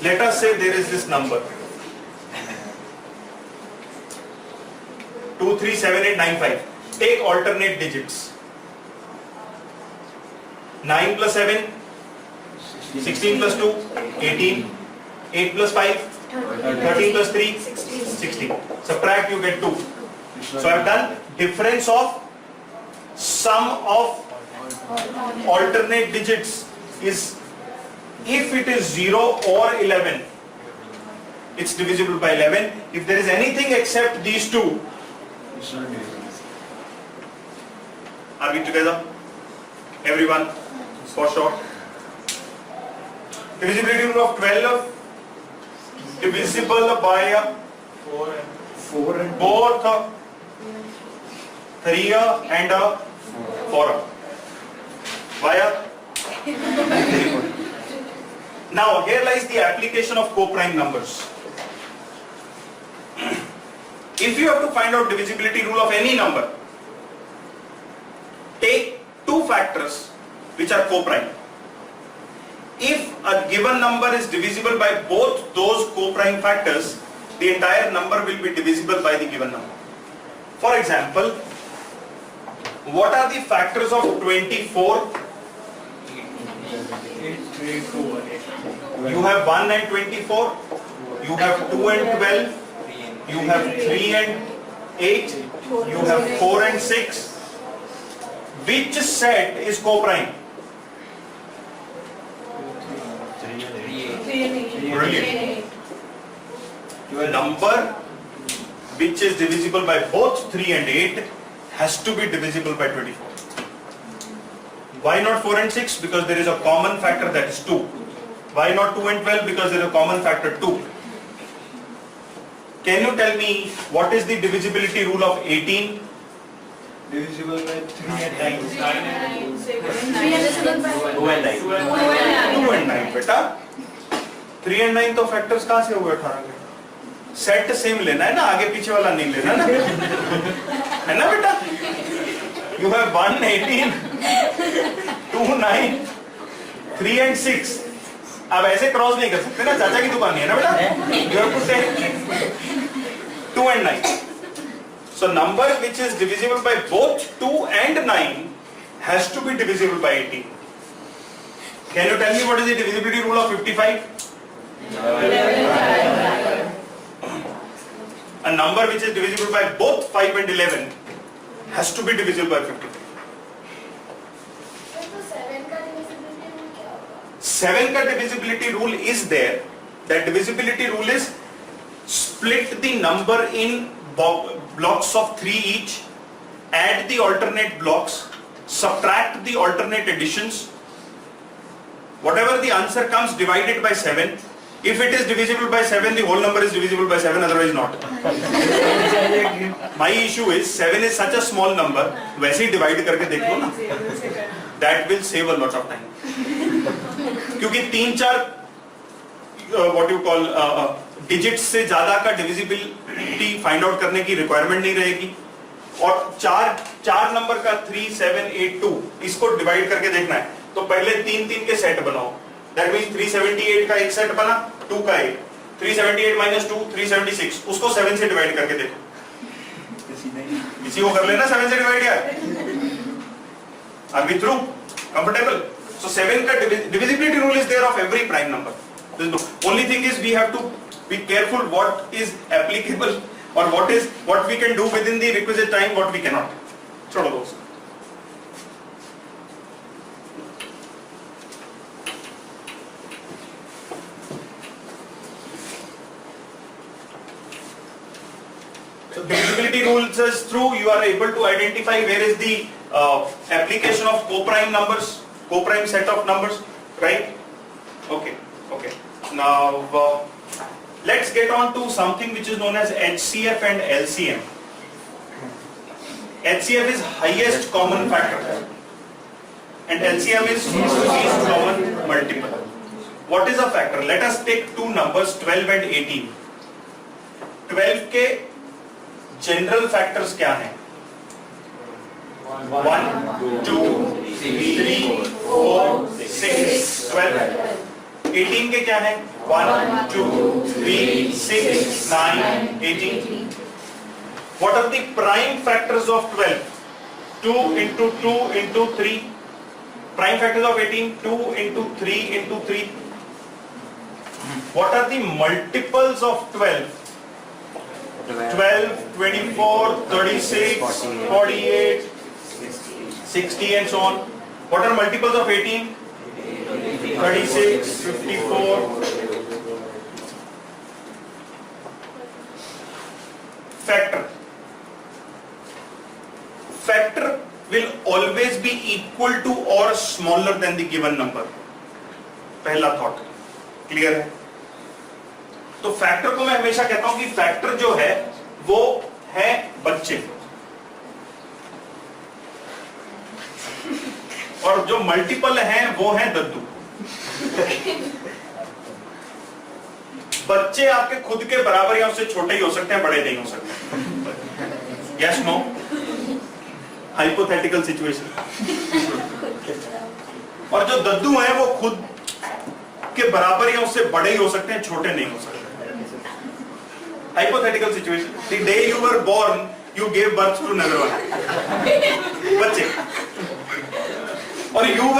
Let us say there is this number 237895. Take alternate digits. 9 plus 7, 16 plus 2, 18. 8 plus 5, 13 plus 3, 16. Subtract, you get 2. So I have done difference of sum of alternate digits is, if it is 0 or 11, it's divisible by 11. If there is anything except these two, are we together? Everyone, for sure. Divisibility rule of 12, divisible by 4 and both 3 and 4. Why? Now here lies the application of co-prime numbers. If you have to find out divisibility rule of any number, take two factors which are co-prime. If a given number is divisible by both those co-prime factors, the entire number will be divisible by the given number. For example, what are the factors of 24? You have 1 and 24, you have 2 and 12, you have 3 and 8, you have 4 and 6. Which set is co-prime? Brilliant. Your number which is divisible by both 3 and 8 has to be divisible by 24. Why not 4 and 6? Because there is a common factor, that is 2. Why not 2 and 12? Because there is a common factor 2. Can you tell me what is the divisibility rule of 18? Divisible by 3 and 9. 2 and 9 बेटा. 3 and 9 तो factors कहाँ से हुए 18 के? Set same लेना है ना, आगे पीछे वाला नहीं लेना ना, है ना बेटा? You have 1, 18, 2, 9, 3 and 6. अब ऐसे क्रॉस नहीं कर सकते ना, चाचा की दुकान नहीं है ना बेटा? You have to say 2 and 9. So number which is divisible by both 2 and 9 has to be divisible by 18. Can you tell me what is the divisibility rule of 55? A number which is divisible by both 5 and 11 has to be divisible by 55. 7 का divisibility rule is there. That divisibility rule is split the number in blocks of 3 each, add the alternate blocks, subtract the alternate additions. Whatever the answer comes, divide it by 7. If it is divisible by 7, the whole number is divisible by 7, otherwise not. My issue is 7 is such a small number, वैसे ही divide करके देख लो ना. That will save a lot of time. क्योंकि 3-4 what you call digits से ज़्यादा का divisibility find out करने की requirement नहीं रहेगी. और चार नंबर का 3, 7, 8, 2 इसको divide करके देखना है. तो पहले 3 के सेट बनाओ. That means 378 का एक सेट बना, 2 का एक. 378 minus 2, 376. उसको 7 से डिवाइड करके देखो. इसी को कर लेना 7 से डिवाइड यार. Are we through? Comfortable? So 7 का divisibility rule is there of every prime number. The only thing is we have to be careful what is applicable or what we can do within the requisite time, what we cannot. छोड़ो दोस्त. So divisibility rule says through you are able to identify where is the application of co-prime numbers, co-prime set of numbers, right? Okay. Now let's get on to something which is known as HCF and LCM. HCF is highest common factor and LCM is least common multiple. What is a factor? Let us take two numbers 12 and 18. 12 के general factors क्या हैं? 1, 2, 3, 4, 6, 12. 18 के क्या है? 1 2 3 6 9 18. What are the prime factors of 12? 2 into 2 into 3. Prime factors of 18, 2 into 3 into 3. What are the multiples of 12? 12, 24, 36, 48, 60 and so on. What are multiples of 18? 36, 54. Factor. Factor will always be equal to or smaller than the given number. पहला thought clear है? तो factor को मैं हमेशा कहता हूं कि factor जो है वो है बच्चे, और जो मल्टीपल हैं वो हैं दद्दू. बच्चे आपके खुद के बराबर या उससे छोटे ही हो सकते हैं, बड़े नहीं हो सकते. Yes no? Hypothetical situation. और जो दद्दू हैं वो खुद के बराबर या उससे बड़े ही हो सकते हैं, छोटे नहीं हो सकते. Hypothetical situation. The day you were born you gave birth to another one. बच्चे, और यू वर